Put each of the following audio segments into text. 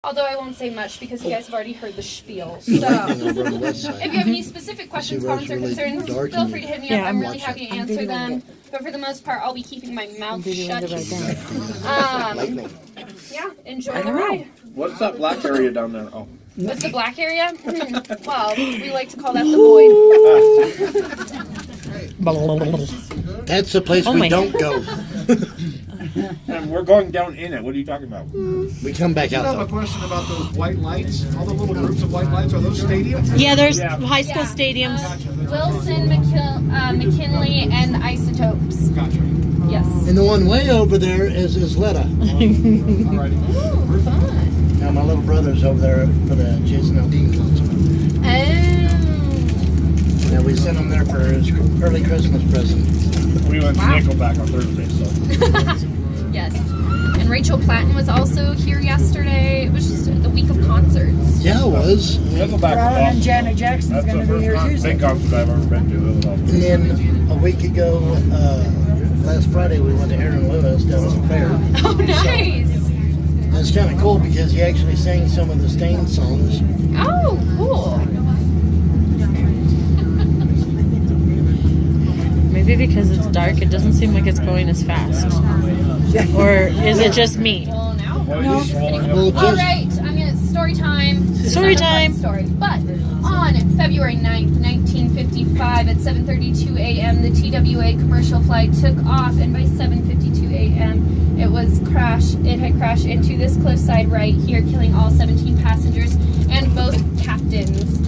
Although I won't say much because you guys have already heard the spiel. So, if you have any specific questions, comments, or concerns, feel free to hit me up. I'm really happy to answer them. But for the most part, I'll be keeping my mouth shut. Yeah, enjoy the ride. What's that black area down there? Oh. What's the black area? Well, we like to call that the void. That's the place we don't go. And we're going down in it. What are you talking about? We come back out. I have a question about those white lights. All the little groups of white lights, are those stadiums? Yeah, there's high school stadiums. Wilson, McKinley, and Isotopes. Gotcha. Yes. And the one way over there is Isleta. Ooh, fun. Now my little brother's over there for the Jason Aldean concert. Oh. Now we sent him there for his early Christmas present. We went to Nickelback on Thursday, so. Yes. And Rachel Platten was also here yesterday. It was just the week of concerts. Yeah, it was. Nickelback Ron was and Janet Jackson's That's going the to be first here Tuesday. big concert I've ever been to. It was awesome. And then a week ago, last Friday, we went to Aaron Lewis down at the fair. Oh, nice. That's kind of cool because he actually sang some of the Stain songs. Oh, cool. Maybe because it's dark, it doesn't seem like it's going as fast. Or is it just me? Well, now. No. All right, it's story time. Story It's not a fun time. Story. But on February 9th, 1955 at 7:32 a.m., the TWA commercial flight took off, and by 7:52 a.m., it had crashed into this cliffside right here, killing all 17 passengers and both captains.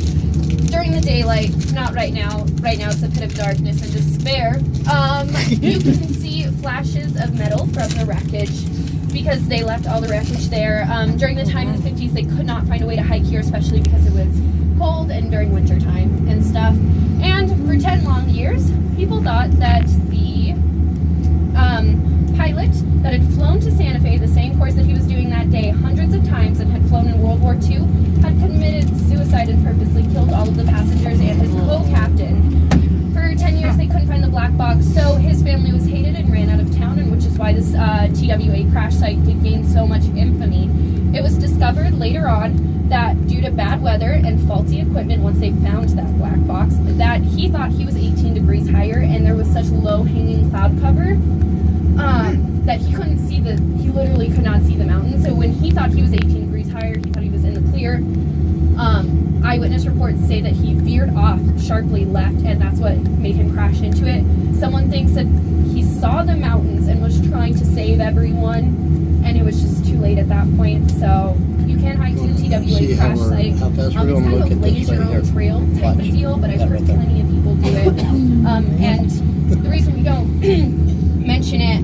During the daylight, not right now. Right now it's a pit of darkness and despair. You can see flashes of metal from the wreckage because they left all the wreckage there. During the time in the 50s, they could not find a way to hike here, especially because it was cold and during winter time and stuff. And for 10 long years, people thought that the pilot that had flown to Santa Fe, the same course that he was doing that day hundreds of times and had flown in World War II, had committed suicide and purposely killed all of the passengers and his co-captain. For 10 years, they couldn't find the black box, so his family was hated and ran out of town, and which is why this TWA crash site did gain so much infamy. It was discovered later on that due to bad weather and faulty equipment, once they found that black box, that he thought he was 18 degrees higher, and there was such low-hanging cloud cover that he literally could not see the mountain. So when he thought he was 18 degrees higher, he thought he was in the clear. Eyewitness reports say that he veered off sharply left, and that's what made him crash into it. Someone thinks that he saw the mountains and was trying to save everyone, and it was just too late at that point. So you can hike to the TWA crash site. How fast It's we're going to kind look of a at this laser right here. own trail type of deal, but I've heard plenty of people do it. And the reason we don't mention it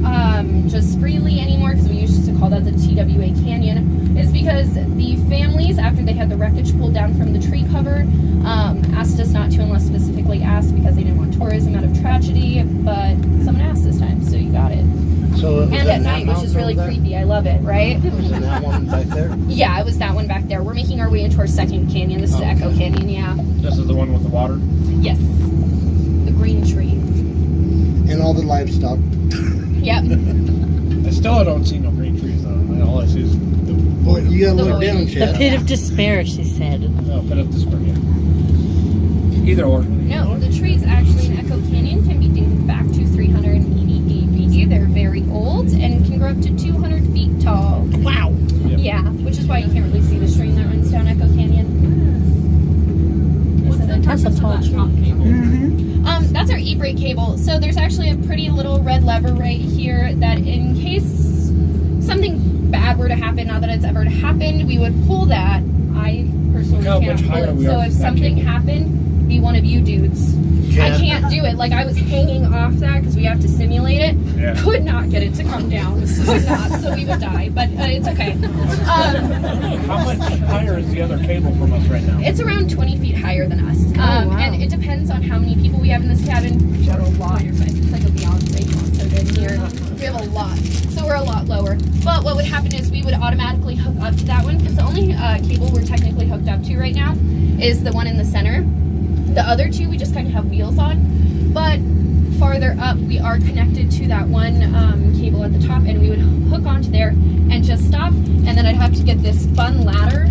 just freely anymore, because we used to call that the TWA Canyon, is because the families, after they had the wreckage pulled down from the tree cover, asked us not to unless specifically asked, because they didn't want tourism out of tragedy, but someone asked this time, so you got it. So And at night, which is really creepy. I love it, right? Was it that one back there? Yeah, it was that one back there. We're making our way into our second canyon. This is Echo Canyon, yeah. This is the one with the water? Yes. The green trees. And all the livestock. Yep. I still don't see no green trees though. All I see is the Well, you gotta look down, The Chad. pit of despair, she said. pit of despair. Either or. No, the trees actually in Echo Canyon can be dated back to 380 AD. They're very old and can grow up to 200 feet tall. Wow. Yep. Yeah, which is why you can't really see the stream that runs down Echo Canyon. That's a tall tree. That's our e-brake cable. So there's actually a pretty little red lever right here that in case something bad were to happen, not that it's ever happened, we would pull that. I personally Look how can't much pull higher it. we So are if from that something cable. happened, be one of you dudes. I Chad. can't do it. Like I was hanging off that because we have to simulate it. Yeah. Could not get it to come down. Could not, so we would die. But it's okay. How much higher is the other cable from us right now? It's around 20 feet higher than us. wow. And it depends on how many people we have in this cabin. We have a lot. It's like a Beyonce concert in here. We have a lot. So we're a lot lower. But what would happen is we would automatically hook up to that one, because the only cable we're technically hooked up to right now is the one in the center. The other two we just kind of have wheels on. But farther up, we are connected to that one cable at the top, and we would hook onto there and just stop, and then I'd have to get this fun ladder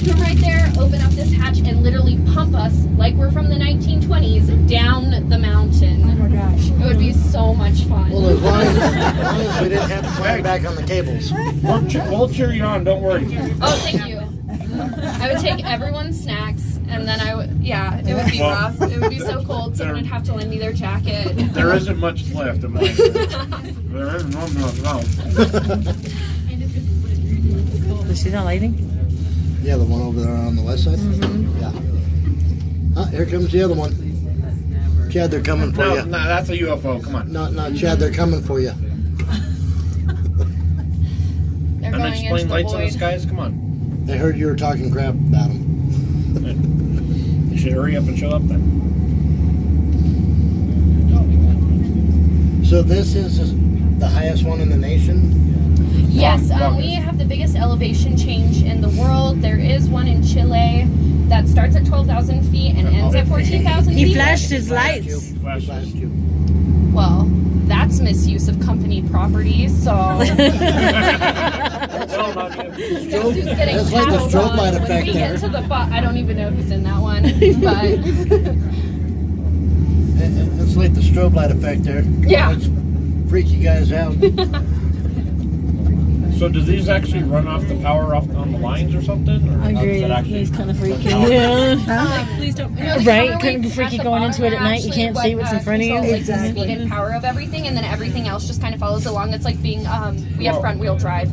from right there, open up this hatch, and literally pump us like we're from the 1920s down the mountain. Oh my gosh. It would be so much fun. Well, as long as we didn't have to climb back on the cables. We'll cheer you on, don't worry. Oh, thank you. I would take everyone's snacks, and then I would, yeah, it would be rough. It would be so cold, someone would have to lend me their jacket. There isn't much left in my There isn't no. You see that lighting? Yeah, the one over there on the west side? Yeah. Ah, here comes the other one. Chad, they're coming for No, you. that's a UFO. Come on. No, Chad, they're coming for you. They're going into Unexplained the lights in the void. skies. Come on. They heard you were talking crap about them. You should hurry up and show up then. So this is the highest one in the nation? Yes, we have the biggest elevation change in the world. There is one in Chile that starts at 12,000 feet and ends at 14,000 feet. He flashed his lights. Flashed you. Well, that's misuse of company property, so... Guess who's getting That's like the tattled strobe on light when effect we there. get to the I don't even know who's in that one, but... It's like the strobe light effect there. Yeah. Let's freak you guys out. So do these actually run off the power off on the lines or something? Or I how does agree. it actually He's kind of run freaky. power? Yeah. Please don't. You know, the Right, counterweights couldn't be at freaky the going bottom into it at are night. You actually can't see what's in front of you. control, like, Exactly. the speed and power of everything, and then everything else just kind of follows along. It's like being, we have front wheel drive.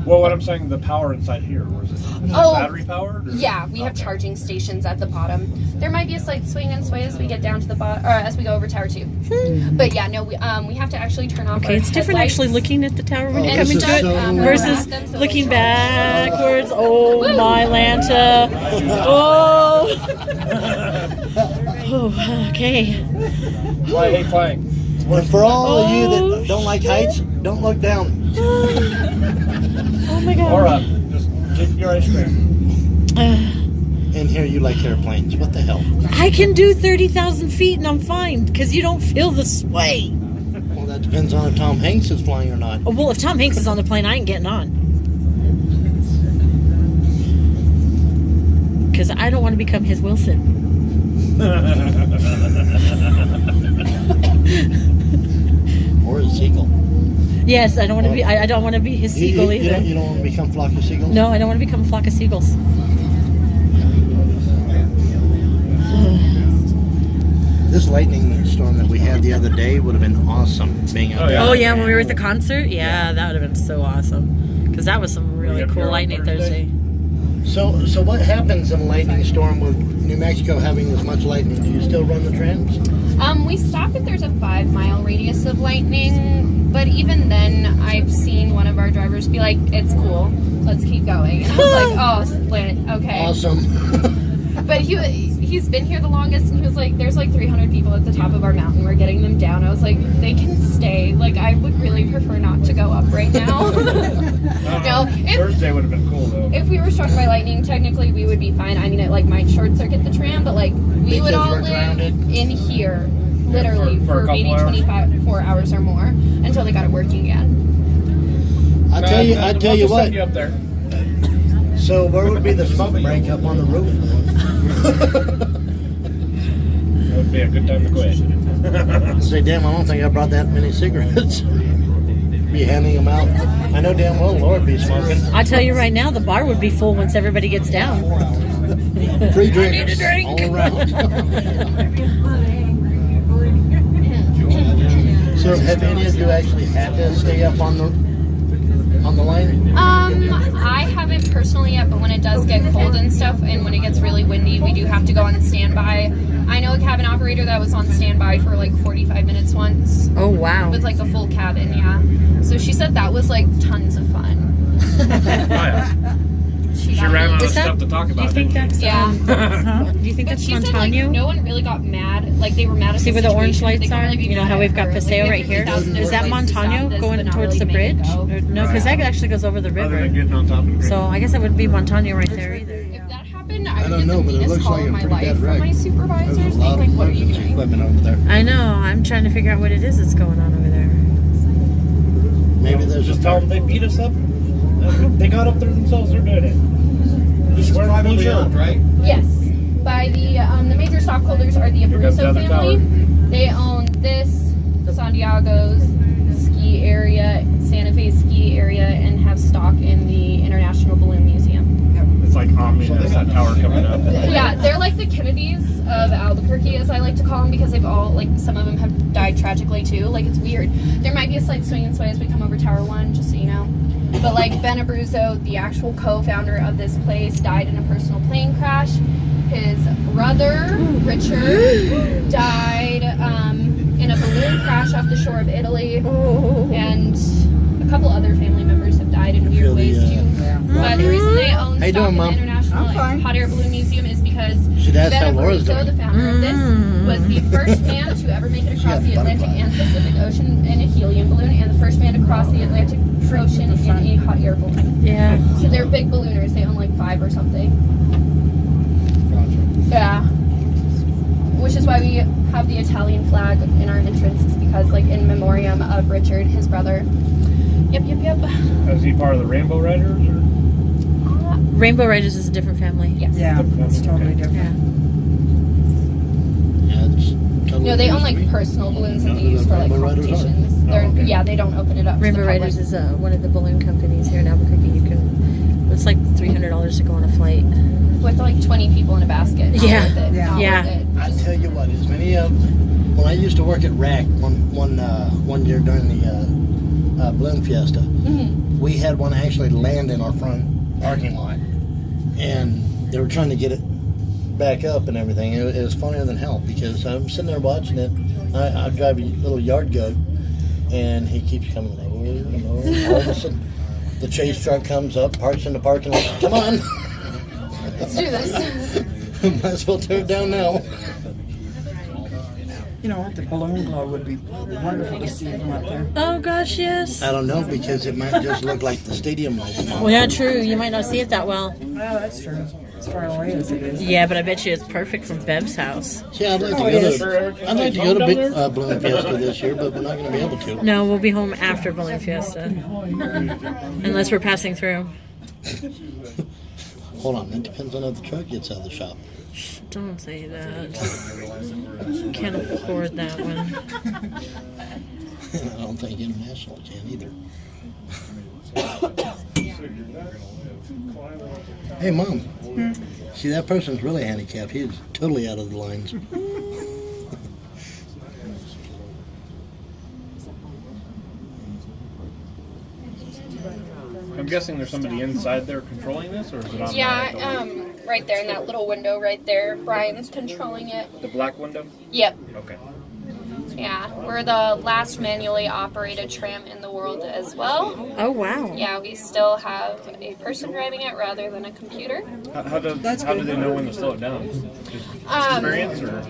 Well, what I'm saying, the power inside here, or is it Oh, battery powered? Or? Yeah, we have Okay. charging stations at the bottom. There might be a slight swing and sway as we get down to the bottom, or as we go over Tower 2. But yeah, no, we have to actually turn off Okay, our it's different headlights. actually looking at the tower when you Oh, come this into is it so- versus them, so looking they'll- backwards. Oh my Lanta. Oh. Oh, okay. Why I hate flying. And for all of you Oh, that don't like heights, don't look down. Oh my Or god. just get your ice cream. And here you like airplanes. What the hell? I can do 30,000 feet and I'm fine because you don't feel the sway. Well, that depends on if Tom Hanks is flying or not. Oh, well, if Tom Hanks is on the plane, I ain't getting on. Because I don't want to become his Wilson. Or a seagull. Yes, I don't want to be. I don't want to be his seagull either. You don't want to become flock of seagulls? No, I don't want to become a flock of seagulls. This lightning storm that we had the other day would have been awesome being out Oh, there. yeah. Oh yeah, when we were at the concert, yeah, that would have been so awesome. Because that was some really have cool your own lightning Thursday? So Thursday. what happens in a lightning storm with New Mexico having as much lightning? Do you still run the trams? We stop if there's a 5-mile radius of lightning, but even then, I've seen one of our drivers be like, "It's cool, let's keep going." And I was like, "Oh, split, okay." Awesome. But he's been here the longest, and he was like, "There's like 300 people at the top of our mountain. We're getting them down." I was like, "They can stay. Like, I would really prefer not to go up right now." No, Thursday would have been cool though. if we were struck by lightning, technically we would be fine. I mean, it like might short circuit the tram, but like we would Because all we're live grounded. in here, literally for a for maybe couple hours? 24 hours or more until they got it working again. I tell you We'll what. just send you up there. So where would be the smoke break up on the roof? That would be a good time to quit. Say, damn, I don't think I brought that many cigarettes. Be handing them out. I know damn well Lord be smoking. I tell you right now, the bar would be full once everybody gets down. Free drinks all around. So have any of you actually had to stay up on the line? I haven't personally yet, but when it does get cold and stuff, and when it gets really windy, we do have to go on standby. I know a cabin operator that was on standby for like 45 minutes once Oh wow. with like a full cabin, yeah. So she said that was like tons of fun. Oh, yeah. She got ran me- out of Is that- stuff to talk Do about. you think didn't she? that's Yeah. do you think But that's she said like Montano? no one really got mad. Like they were mad at See the where the orange situation. lights They can't are? really be You know mad how at we've got her. Like, Paseo we have right here? 50,000 Is that different places to Montano stop this, going but not towards the really bridge? making it go. No, because that actually goes over the Other river. than getting on top of the So I guess it would be Montano right there either. If that happened, question. I I would don't get know, the but it meanest looks call like of a my pretty life bad from wreck. my There's supervisors a being lot like, of what are you emergency doing? equipment over there. I know. I'm trying to figure out what it is that's going on over there. Maybe there's Just a tell them they beat us up. They got up there themselves. They're doing it. This is We're privately blue owned, right? Yes. By the major stockholders are the Here comes Abruzzo another family. tower. They own this, Sandiago's ski area, Santa Fe ski area, and have stock in the International Balloon Museum. It's like ominous, that tower coming up. Yeah, they're like the Kennedys of Albuquerque, as I like to call them, because they've all, like, some of them have died tragically too. Like, it's weird. There might be a slight swing and sway as we come over Tower 1, just so you know. But, like, Ben Abruzzo, the actual co-founder of this place, died in a personal plane crash. His brother, Richard, died in a balloon crash off the shore of Italy. And a couple other family members have died in weird ways, too. But the reason they own How you stock doing, in the Mom? International I'm fine. Hot Air Balloon Museum is because Should ask how Ben Laura's Abruzzo, the doing. founder of this, was the first man to ever make it across got the Atlantic butterflies. and Pacific Ocean in a helium balloon, and the first man to cross the Atlantic Ocean in a hot air balloon. Yeah. So they're big ballooners. They own like 5 or something. Yeah. Which is why we have the Italian flag in our entrance, is because, like, in memoriam of Richard, his brother. Yep. Is he part of the Rainbow Riders? Or? Rainbow Riders is a different family. Yes. Yeah, it's totally different. Yeah. Yeah, it's totally No, they own news to like me. personal balloons that Know they who use the for like Rainbow Riders are. competitions. Oh, They're okay. Yeah, they don't open it up. Rainbow to the Riders public. is one of the balloon companies here in Albuquerque. You can. It's like $300 to go on a flight. With like 20 people in a basket. Not Yeah. worth it. Yeah. Not Yeah. worth it. I tell you what, as many of when I used to work at RAC one year during the balloon fiesta, Mhm. we had one actually land in our front parking lot, and they were trying to get it back up and everything. It was funnier than hell because I'm sitting there watching it. I drive a little yard goat, and he keeps coming lower and lower. All of a sudden, the chase truck comes up, parks in the parking lot. Come on, Let's do this. might as well tear it down now. You know what? The balloon glow would be wonderful to see from up there. Oh gosh, yes. I don't know because it might just look like the stadium lights. Well, yeah, true. You might not see it that well. Oh, that's true. As far away as it is. Yeah, but I bet you it's perfect from Bev's house. Yeah, I'd like to Oh, it go is. to. I'd like to go to big balloon fiesta this year, but we're not going to be able to. No, we'll be home after Balloon Fiesta. Unless we're passing through. Hold on, that depends on if the truck gets out of the shop. Don't say that. Can't afford that one. I don't think international can either. Hey, Mom. See, that person's really handicapped. He's totally out of the lines. I'm guessing there's somebody inside there controlling this, or is it on Yeah, right there in that little window right there. Brian's controlling it. the black window? Yep. Okay. Yeah. We're the last manually operated tram in the world as well. Oh, wow. Yeah, we still have a person driving it rather than a computer. How do they know when to slow it down? Just experience, or?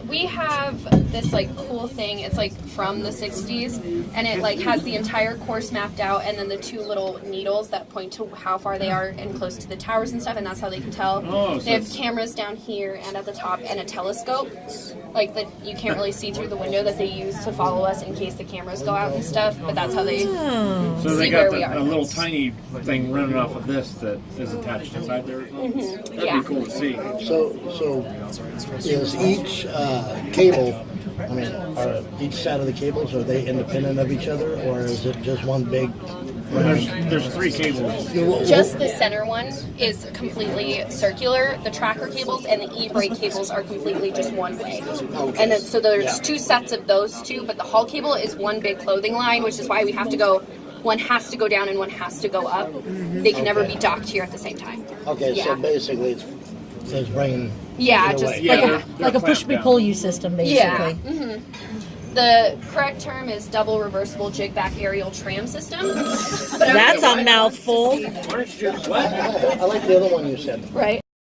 We have this like cool thing. It's like from the 60s, and it like has the entire course mapped out, and then the 2 little needles that point to how far they are and close to the towers and stuff, and that's how they can tell. Oh, so They have it's- cameras down here and at the top, and a telescope, like that you can't really see through the window, that they use to follow us in case the cameras go out and stuff. But that's how they. Oh. So they See got where we are. a little tiny thing running off of this that is attached inside there. That'd Yeah. be cool to see. So is each cable, I mean, are each side of the cables, are they independent of each other, or is it just one big? There's 3 cables. Just the center one is completely circular. The tracker cables and the e-brake cables are completely just one way. Okay. And then, so there's 2 sets of those 2, but the hull cable is one big clothing line, which is why we have to go. One has to go down and one has to go up. They can never be docked here at the same time. Okay, so Yeah. basically it's bringing. Yeah, it just away. Yeah, Like they're a clamped push me down. pull you system, basically. Yeah. The correct term is double reversible jig back aerial tram system. But That's a mouthful. Orange juice, what? I like the other one you said. right.